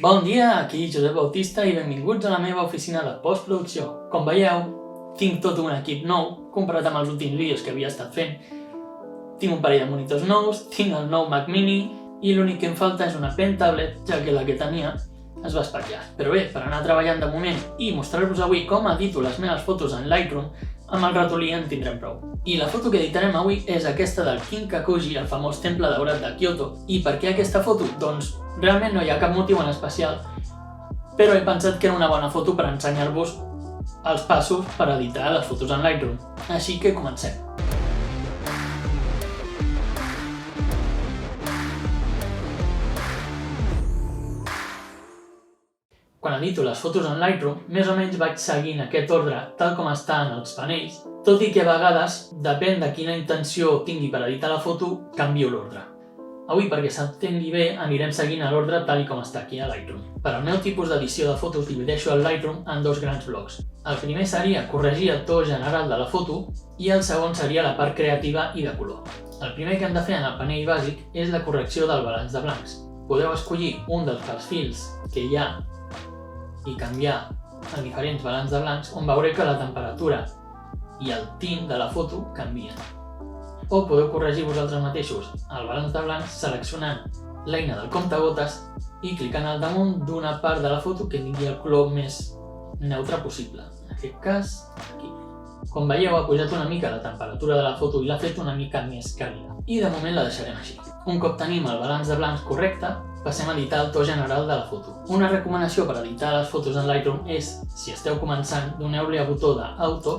Bon dia, aquí Josep Bautista i benvinguts a la meva oficina de postproducció. Com veieu, tinc tot un equip nou, comparat amb els últims vídeos que havia estat fent. Tinc un parell de monitors nous, tinc el nou Mac Mini i l'únic que em falta és una pen tablet, ja que la que tenia es va espatllar. Però bé, per anar treballant de moment i mostrar-vos avui com edito les meves fotos en Lightroom, amb el ratolí en tindrem prou. I la foto que editarem avui és aquesta del Kinkakuji, el famós temple daurat de Kyoto. I per què aquesta foto? Doncs realment no hi ha cap motiu en especial, però he pensat que era una bona foto per ensenyar-vos els passos per editar les fotos en Lightroom. Així que comencem. Quan edito les fotos en Lightroom, més o menys vaig seguint aquest ordre tal com està en els panells, tot i que a vegades, depèn de quina intenció tingui per editar la foto, canvio l'ordre. Avui, perquè s'entengui bé, anirem seguint l'ordre tal com està aquí a Lightroom. Per al meu tipus d'edició de fotos divideixo el Lightroom en dos grans blocs. El primer seria corregir el to general de la foto i el segon seria la part creativa i de color. El primer que hem de fer en el panell bàsic és la correcció del balanç de blancs. Podeu escollir un dels perfils que hi ha i canviar a diferents balanç de blancs on veureu que la temperatura i el tint de la foto canvien. O podeu corregir vosaltres mateixos el balanç de blancs seleccionant l'eina del comptagotes i clicant al damunt d'una part de la foto que tingui el color més neutre possible. En aquest cas, aquí. Com veieu, ha pujat una mica la temperatura de la foto i l'ha fet una mica més càlida. I de moment la deixarem així. Un cop tenim el balanç de blancs correcte, passem a editar el to general de la foto. Una recomanació per editar les fotos en Lightroom és, si esteu començant, doneu-li al botó d'Auto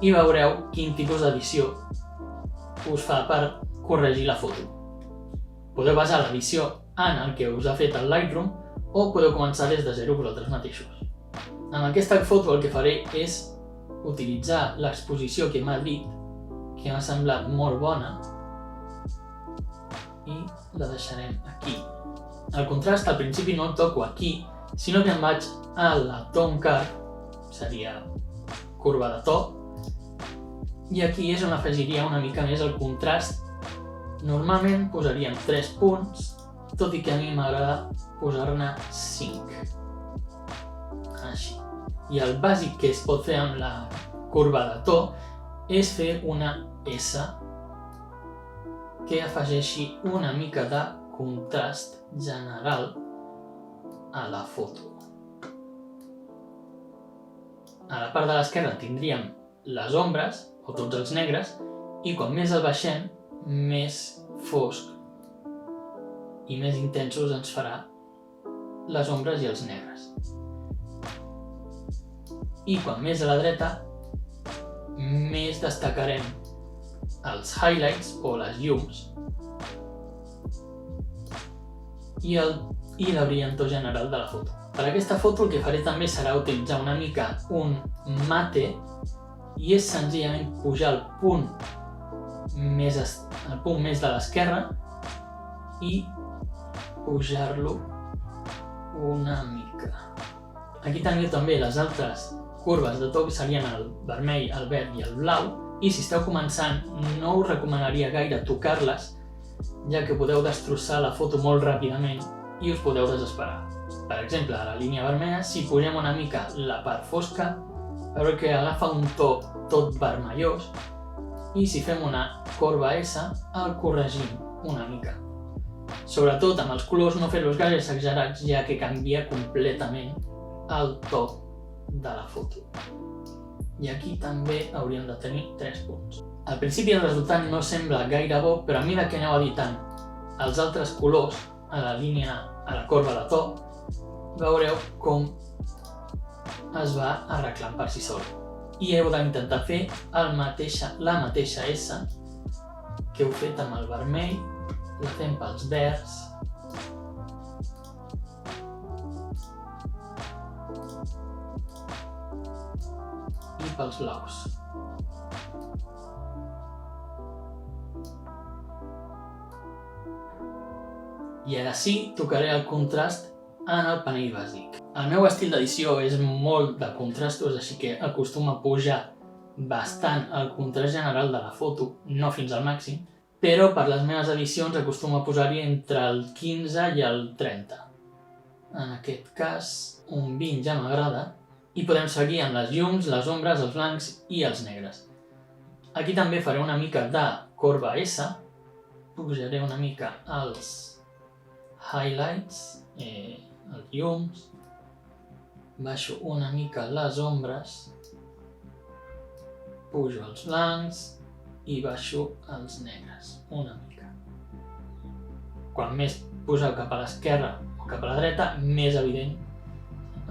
i veureu quin tipus d'edició us fa per corregir la foto. Podeu basar l'edició en el que us ha fet el Lightroom o podeu començar des de zero vosaltres mateixos. Amb aquesta foto el que faré és utilitzar l'exposició que m'ha dit, que m'ha semblat molt bona, i la deixarem aquí. El contrast al principi no el toco aquí, sinó que em vaig a la Tone Curve, seria curva de to, i aquí és on afegiria una mica més el contrast. Normalment posaríem 3 punts, tot i que a mi m'agrada posar-ne 5. Així. I el bàsic que es pot fer amb la curva de to és fer una S que afegeixi una mica de contrast general a la foto. A la part de l'esquerra tindríem les ombres, o tots els negres, i quan més el baixem, més fosc i més intensos ens farà les ombres i els negres. I quan més a la dreta, més destacarem els highlights o les llums i la brillantor general de la foto. Per aquesta foto el que faré també serà utilitzar una mica un mate i és senzillament pujar el punt més de l'esquerra i pujar-lo una mica. Aquí teniu també les altres curves de to que serien el vermell, el verd i el blau, i si esteu començant no us recomanaria gaire tocar-les, ja que podeu destrossar la foto molt ràpidament i us podeu desesperar. Per exemple, a la línia vermella, si pugem una mica la part fosca, veureu que agafa un to tot vermellós, i si fem una corba S, el corregim una mica. Sobretot amb els colors no fer-los gaire exagerats, ja que canvia completament el to de la foto. I aquí també hauríem de tenir 3 punts. Al principi el resultat no sembla gaire bo, però a mesura que aneu editant els altres colors a la corba de to, veureu com es va arreglant per si sol. I heu d'intentar fer la mateixa S que heu fet amb el vermell, la fem pels verds, i pels blaus. I ara sí, tocaré el contrast en el panell bàsic. El meu estil d'edició és molt de contrastos, així que acostumo a pujar bastant el contrast general de la foto, no fins al màxim, però per les meves edicions acostumo a posar-hi entre el 15 i el 30. En aquest cas, un 20 ja m'agrada. I podem seguir amb les llums, les ombres, els blancs i els negres. Aquí també faré una mica de corba S. Pujaré una mica els highlights, els llums. Baixo una mica les ombres. Pujo els blancs i baixo els negres, una mica. Quan més poseu cap a l'esquerra o cap a la dreta, més evident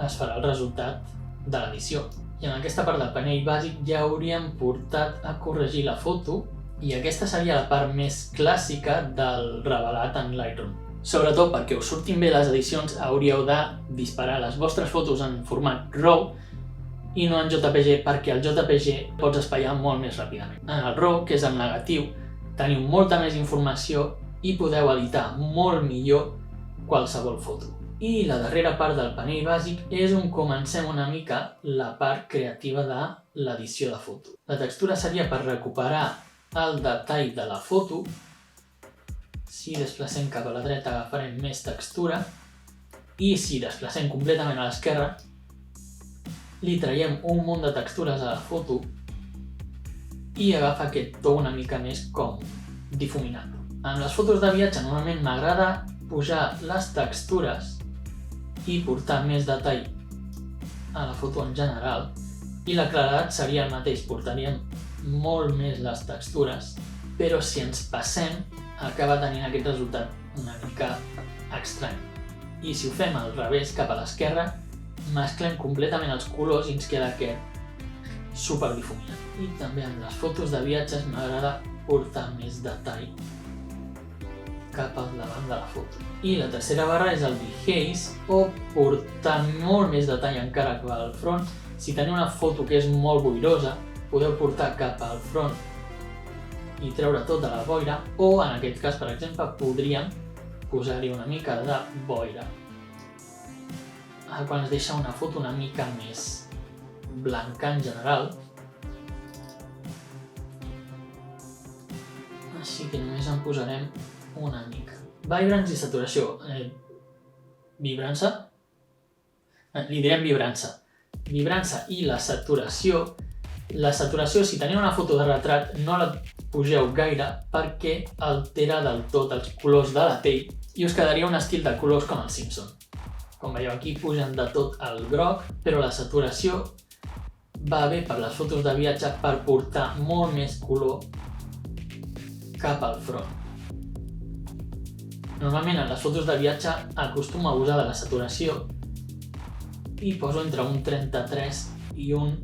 es farà el resultat de l'edició. I en aquesta part del panell bàsic ja hauríem portat a corregir la foto i aquesta seria la part més clàssica del revelat en Lightroom. Sobretot perquè us surtin bé les edicions hauríeu de disparar les vostres fotos en format RAW i no en JPG, perquè el JPG pots espaiar molt més ràpidament. En el RAW, que és el negatiu, teniu molta més informació i podeu editar molt millor qualsevol foto. I la darrera part del panell bàsic és on comencem una mica la part creativa de l'edició de foto. La textura seria per recuperar el detall de la foto. Si desplacem cap a la dreta agafarem més textura i si desplacem completament a l'esquerra li traiem un munt de textures a la foto i agafa aquest to una mica més com difuminat. En les fotos de viatge normalment m'agrada pujar les textures i portar més detall a la foto en general i la claredat seria el mateix, portaríem molt més les textures, però si ens passem acaba tenint aquest resultat una mica estrany. I si ho fem al revés, cap a l'esquerra, mesclem completament els colors i ens queda aquest super difuminat. I també en les fotos de viatges m'agrada portar més detall cap al davant de la foto. I la tercera barra és el dehaze, o portar molt més detall encara cap al front. Si teniu una foto que és molt boirosa, podeu portar cap al front i treure tota la boira, o en aquest cas, per exemple, podríem posar-hi una mica de boira. Quan es deixa una foto una mica més blanca en general. Així que només en posarem una mica. Vibrance i saturació. Vibrança? Li direm vibrança. Vibrança i la saturació. La saturació, si teniu una foto de retrat, no la pugeu gaire perquè altera del tot els colors de la pell i us quedaria un estil de colors com el Simpson. Com veieu aquí pugen de tot el groc, però la saturació va bé per les fotos de viatge per portar molt més color cap al front. Normalment en les fotos de viatge acostumo a usar de la saturació i poso entre un 33 i un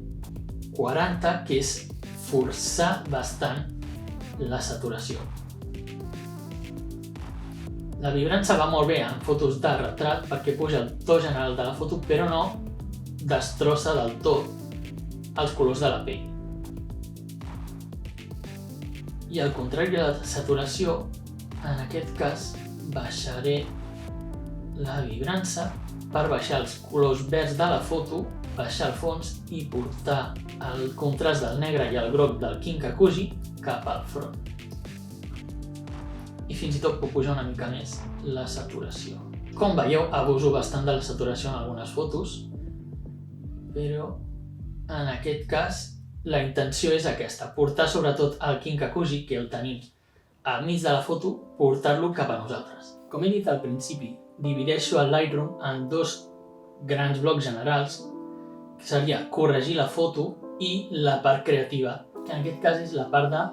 40, que és forçar bastant la saturació. La vibrança va molt bé en fotos de retrat perquè puja el to general de la foto, però no destrossa del tot els colors de la pell. I al contrari de la saturació, en aquest cas baixaré la vibrança per baixar els colors verds de la foto, baixar el fons i portar el contrast del negre i el groc del Kinkakuji cap al front. I fins i tot puc pujar una mica més la saturació. Com veieu, abuso bastant de la saturació en algunes fotos, però en aquest cas la intenció és aquesta, portar sobretot el Kinkakuji, que el tenim al mig de la foto, portar-lo cap a nosaltres. Com he dit al principi, divideixo el Lightroom en dos grans blocs generals, que seria corregir la foto i la part creativa, que en aquest cas és la part de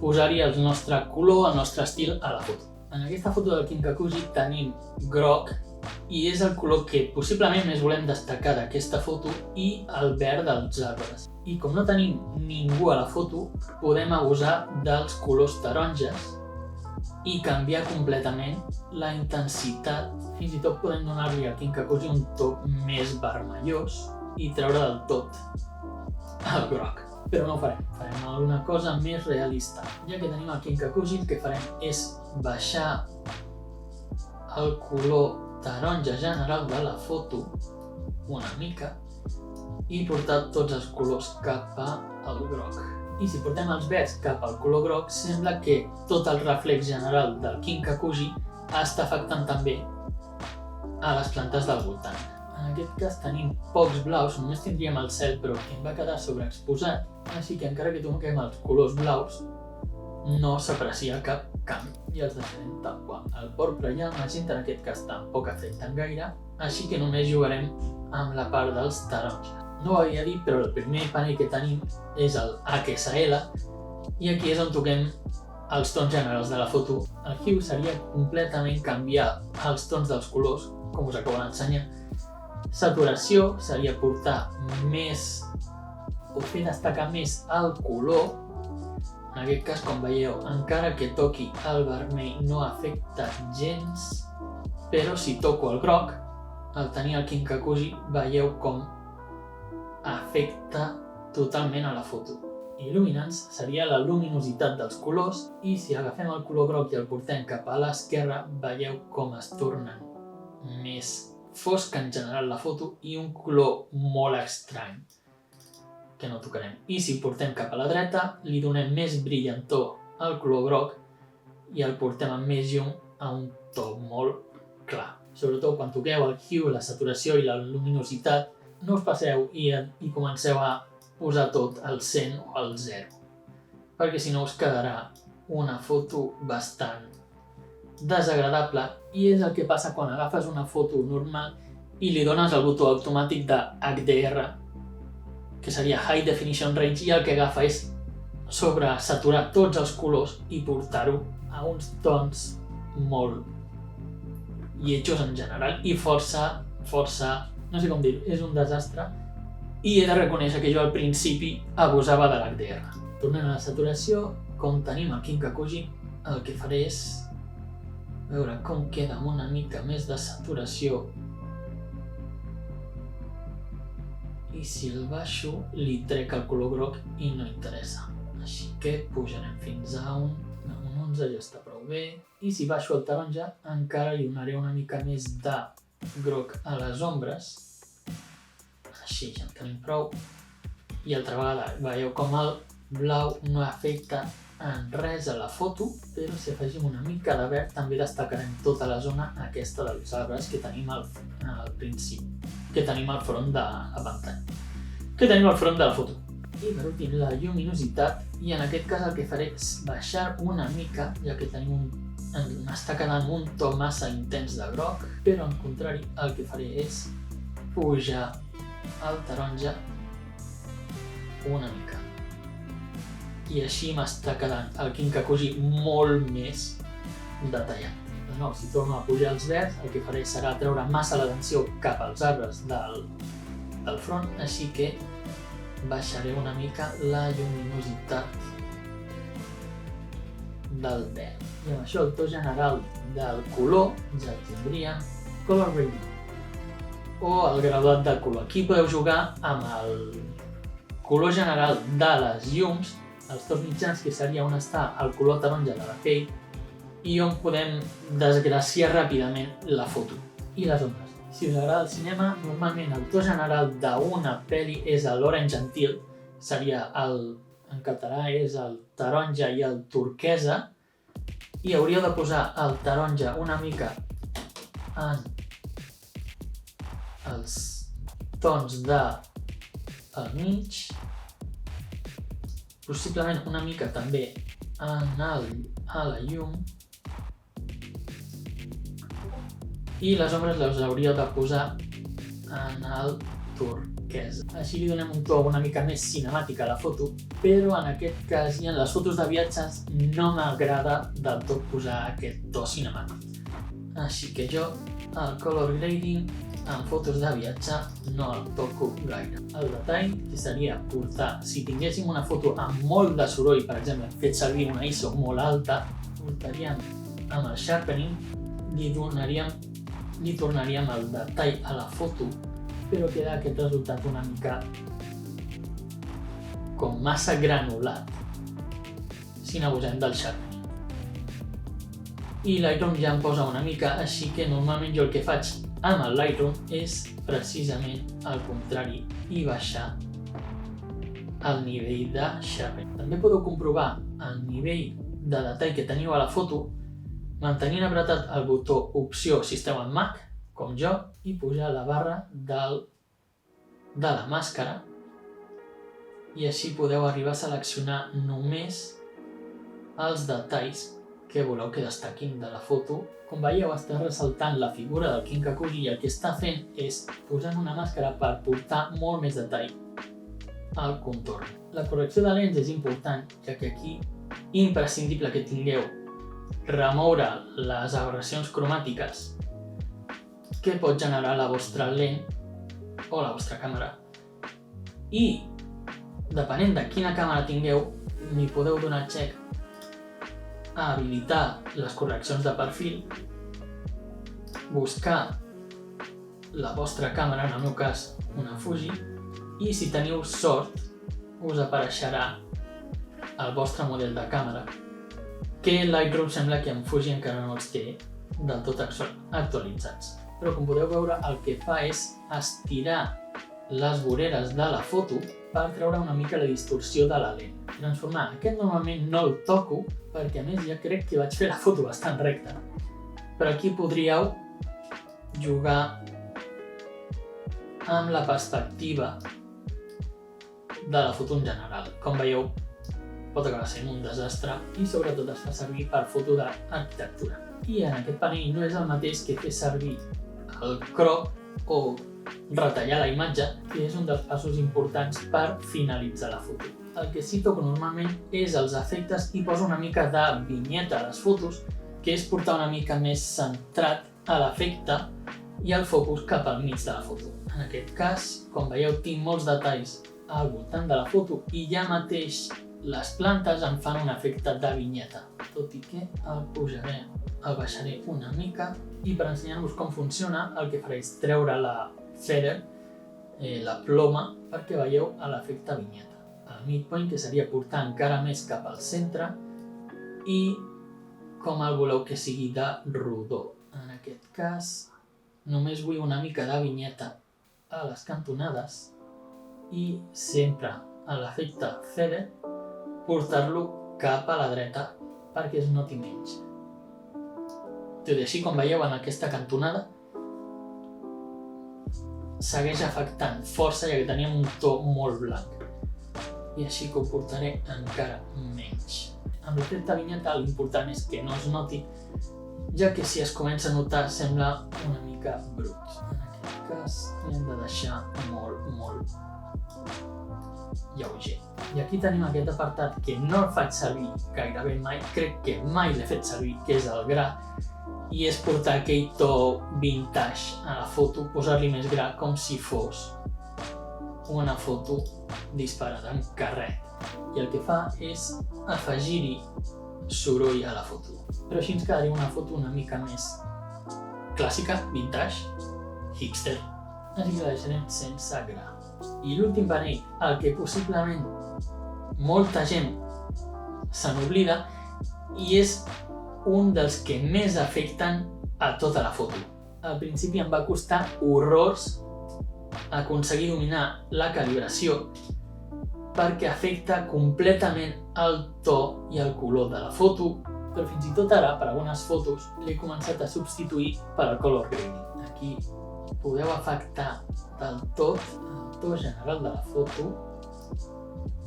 posar-hi el nostre color, el nostre estil a la foto. En aquesta foto del Kinkakuji tenim groc i és el color que possiblement més volem destacar d'aquesta foto i el verd dels arbres. I com no tenim ningú a la foto, podem abusar dels colors taronges i canviar completament la intensitat. Fins i tot podem donar-li al Kinkakuji un to més vermellós i treure del tot el groc. Però no ho farem, farem alguna cosa més realista. Ja que tenim el Kinkakuji, el que farem és baixar el color taronja general de la foto una mica i portar tots els colors cap al groc. I si portem els verds cap al color groc, sembla que tot el reflex general del Kinkakuji està afectant també a les plantes del voltant. En aquest cas tenim pocs blaus, només tindríem el cel, però que va quedar sobreexposat, així que encara que toquem els colors blaus, no s'aprecia cap canvi i els deixarem tal qual. El porpre i el magenta en aquest cas tampoc afecten gaire, així que només jugarem amb la part dels taronges. No ho havia dit, però el primer panell que tenim és el HSL i aquí és on toquem els tons generals de la foto. El hue seria completament canviar els tons dels colors, com us acabo d'ensenyar. Saturació seria portar més o fer destacar més el color. En aquest cas, com veieu, encara que toqui el vermell no afecta gens, però si toco el groc, al tenir el Kinkakuji, veieu com afecta totalment a la foto. Il·luminance seria la luminositat dels colors i si agafem el color groc i el portem cap a l'esquerra, veieu com es tornen més fosca en general la foto i un color molt estrany que no tocarem. I si el portem cap a la dreta, li donem més brillantor al color groc i el portem amb més llum a un to molt clar. Sobretot quan toqueu el hue, la saturació i la luminositat, no us passeu i comenceu a posar tot al 100 o al 0, perquè si no us quedarà una foto bastant desagradable i és el que passa quan agafes una foto normal i li dones el botó automàtic de HDR, que seria High Definition Range, i el que agafa és sobresaturar tots els colors i portar-ho a uns tons molt lletjos en general i força, no sé com dir-ho, és un desastre i he de reconèixer que jo al principi abusava de l'HDR. Tornant a la saturació, com tenim el Kinkakuji, el que faré és veure com queda amb una mica més de saturació i si el baixo li trec el color groc i no interessa. Així que pujarem fins a un 11, ja està prou bé. I si baixo el taronja encara li donaré una mica més de groc a les ombres. Així ja en tenim prou. I altra vegada veieu com el blau no afecta en res a la foto, però si afegim una mica de verd també destacarem tota la zona aquesta dels arbres que tenim al principi, que tenim al front de la pantalla, que tenim al front de la foto. I per últim la lluminositat, i en aquest cas el que faré és baixar una mica, ja que m'està quedant un to massa intens de groc, però en contrari el que faré és pujar el taronja una mica. I així m'està quedant el Kinkakuji molt més detallat. De nou, si torno a pujar els verds, el que faré serà treure massa l'atenció cap als arbres del front, així que baixaré una mica la lluminositat del verd. I amb això el to general del color ja el tindríem. Color grading o el graduat de color. Aquí podeu jugar amb el color general de les llums, els tons mitjans, que seria on està el color taronja de la pell i on podem desgraciar ràpidament la foto. I les ombres. Si us agrada el cinema, normalment el to general d'una pel·li és l'orange gentil, seria en català és el taronja i el turquesa, i hauríeu de posar el taronja una mica en els tons del mig, possiblement una mica també a la llum, i les ombres les hauríeu de posar en el turquesa. Així li donem un to una mica més cinemàtic a la foto, però en aquest cas i en les fotos de viatges no m'agrada del tot posar aquest to cinemàtic. Així que jo el color grading en fotos de viatge no el toco gaire. El detall, que seria portar, si tinguéssim una foto amb molt de soroll, per exemple, fet servir una ISO molt alta, portaríem amb el sharpening, li tornaríem el detall a la foto, però queda aquest resultat una mica com massa granulat, si n'abusem del sharpening. I Lightroom ja em posa una mica, així que normalment jo el que faig amb el Lightroom és precisament el contrari i baixar el nivell de sharpening. També podeu comprovar el nivell de detall que teniu a la foto mantenint apretat el botó opció si esteu en Mac com jo, i pujar la barra de la màscara, i així podeu arribar a seleccionar només els detalls que voleu que destaquin de la foto. Com veieu, està ressaltant la figura del Kinkakuji i el que està fent és posant una màscara per portar molt més detall al contorn. La correcció de lents és important, ja que aquí imprescindible que tingueu remoure les aberracions cromàtiques que pot generar la vostra lent o la vostra càmera. I, depenent de quina càmera tingueu, n'hi podeu donar check a habilitar les correccions de perfil, buscar la vostra càmera, en el meu cas una Fuji, i si teniu sort us apareixerà el vostre model de càmera, que Lightroom sembla que en Fuji encara no els té del tot actualitzats. Però com podeu veure, el que fa és estirar les voreres de la foto per treure una mica la distorsió de la lent. Transformar. Aquest normalment no el toco perquè a més ja crec que vaig fer la foto bastant recta. Però aquí podríeu jugar amb la perspectiva de la foto en general. Com veieu, pot acabar sent un desastre i sobretot es fa servir per foto d'arquitectura. I en aquest panell no és el mateix que fer servir el crop o retallar la imatge, que és un dels passos importants per finalitzar la foto. El que sí toco normalment és els efectes i poso una mica de vinyeta a les fotos, que és portar una mica més centrat a l'efecte i el focus cap al mig de la foto. En aquest cas, com veieu, tinc molts detalls al voltant de la foto i ja mateix les plantes em fan un efecte de vinyeta, tot i que el baixaré una mica i per ensenyar-vos com funciona el que faré és treure la feather, la ploma, perquè veieu l'efecte vinyeta. El midpoint, que seria portar encara més cap al centre, i com el voleu que sigui de rodó. En aquest cas, només vull una mica de vinyeta a les cantonades i sempre a l'efecte feather portar-lo cap a la dreta perquè es noti menys. Tot i així, com veieu en aquesta cantonada, segueix afectant força, ja que teníem un to molt blanc. I així que ho portaré encara menys. Amb l'efecte vinyeta l'important és que no es noti, ja que si es comença a notar sembla una mica brut. En aquest cas l'hem de deixar molt lleuger. I aquí tenim aquest apartat que no el faig servir gairebé mai, crec que mai l'he fet servir, que és el gra, i és portar aquell to vintage a la foto, posar-li més gra com si fos una foto disparada amb carret. I el que fa és afegir-hi soroll a la foto. Però així ens quedaria una foto una mica més clàssica, vintage, hipster. Així que la deixarem sense gra. I l'últim panell, el que possiblement molta gent se n'oblida, i és un dels que més afecten a tota la foto. Al principi em va costar horrors aconseguir dominar la calibració perquè afecta completament el to i el color de la foto, però fins i tot ara, per algunes fotos, l'he començat a substituir per el color grading. Aquí podeu afectar del tot el to general de la foto.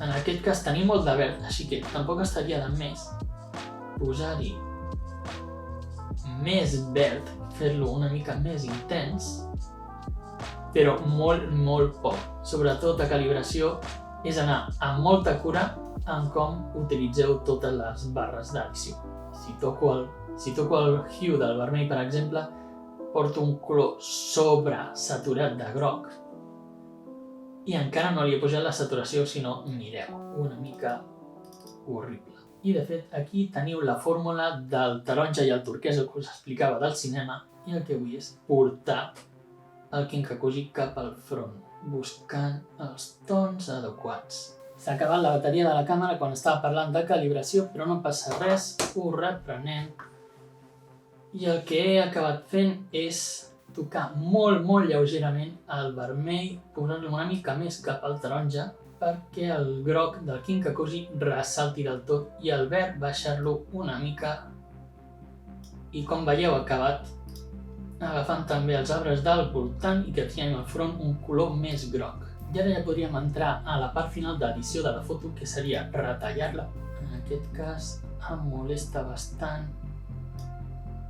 En aquest cas tenim molt de verd, així que tampoc estaria de més posar-hi més verd, fer-lo una mica més intens, però molt poc. Sobretot la calibració és anar amb molta cura en com utilitzeu totes les barres d'edició. Si toco el hue del vermell, per exemple, porto un color sobresaturat de groc i encara no li he posat la saturació, sinó, mireu, una mica horrible. I de fet, aquí teniu la fórmula del taronja i el turquesa que us explicava del cinema, i el que vull és portar el Kinkakuji cap al front, buscant els tons adequats. S'ha acabat la bateria de la càmera quan estava parlant de calibració, però no passa res, ho reprenem. I el que he acabat fent és tocar molt lleugerament el vermell, posant-lo una mica més cap al taronja, perquè el groc del Kinkakuji ressalti del tot, i el verd baixar-lo una mica, i com veieu ha acabat agafant també els arbres del voltant i que tinguem al front un color més groc. I ara ja podríem entrar a la part final d'edició de la foto, que seria retallar-la. En aquest cas em molesta bastant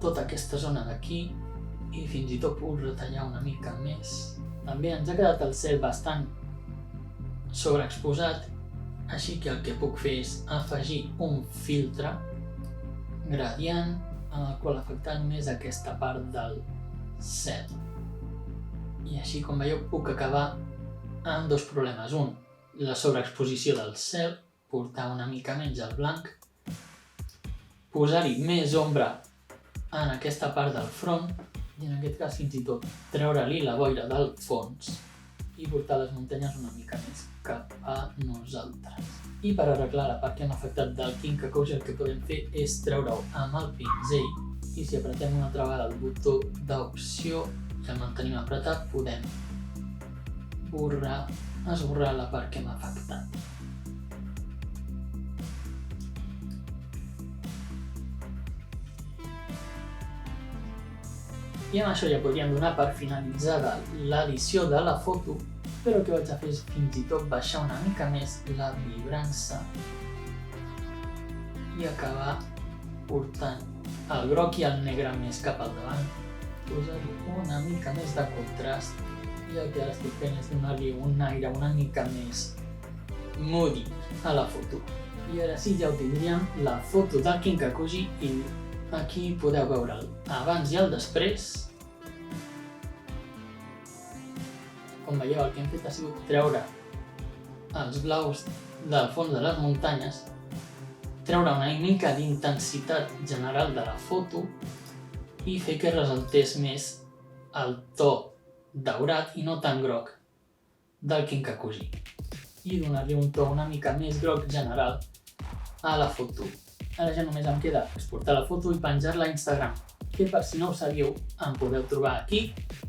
tota aquesta zona d'aquí i fins i tot puc retallar una mica més. També ens ha quedat el cel bastant sobreexposat, així que el que puc fer és afegir un filtre gradient en el qual afectar només aquesta part del cel. I així, com veieu, puc acabar amb dos problemes. Un, la sobreexposició del cel, portar una mica menys al blanc, posar-hi més ombra en aquesta part del front i en aquest cas fins i tot treure-li la boira del fons i portar les muntanyes una mica més cap a nosaltres. I per arreglar la part que hem afectat del Kinkakuji, el que podem fer és treure-ho amb el pinzell i si apretem una altra vegada el botó d'opció i el mantenim apretat podem esborrar la part que hem afectat. I amb això ja podríem donar per finalitzada l'edició de la foto, però el que vaig a fer és fins i tot baixar una mica més la vibrança i acabar portant el groc i el negre més cap al davant, posar-hi una mica més de contrast i el que ara estic fent és donar-li un aire una mica més moody a la foto. I ara sí, ja ho tindríem, la foto del Kinkakuji i aquí podeu veure abans i el després. Com veieu, el que hem fet ha sigut treure els blaus del fons de les muntanyes, treure una mica d'intensitat general de la foto i fer que ressaltés més el to daurat i no tan groc del Kinkakuji. I donar-li un to una mica més groc general a la foto. Ara ja només em queda exportar la foto i penjar-la a Instagram, que per si no ho sabíeu em podeu trobar aquí.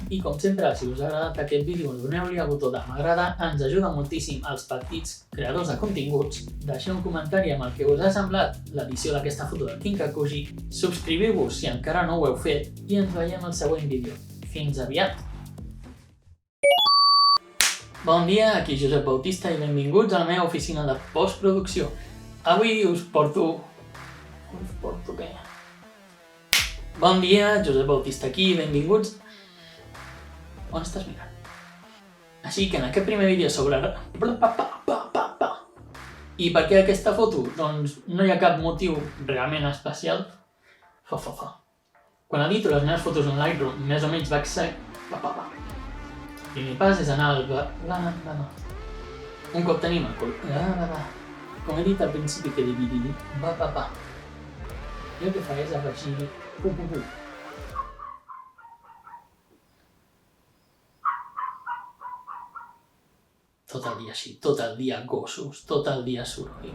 I com sempre, si us ha agradat aquest vídeo, doneu-li al botó de m'agrada, ens ajuda moltíssim als petits creadors de continguts. Deixeu un comentari amb el que us ha semblat l'edició d'aquesta foto del Kinkakuji, subscriviu-vos si encara no ho heu fet i ens veiem al següent vídeo. Fins aviat! Bon dia, aquí Josep Bautista i benvinguts a la meva oficina de postproducció. Avui us porto què? Bon dia, Josep Bautista aquí, benvinguts. On estàs mirant? Així que en aquest primer vídeo sobre... I per què aquesta foto? Doncs no hi ha cap motiu realment especial. Quan edito les meves fotos en Lightroom, més o menys vaig ser... El primer pas és anar al... Un cop tenim el col... Com he dit al principi que dividir... I el que fa és afegir... Tot el dia així, tot el dia gossos, tot el dia soroll.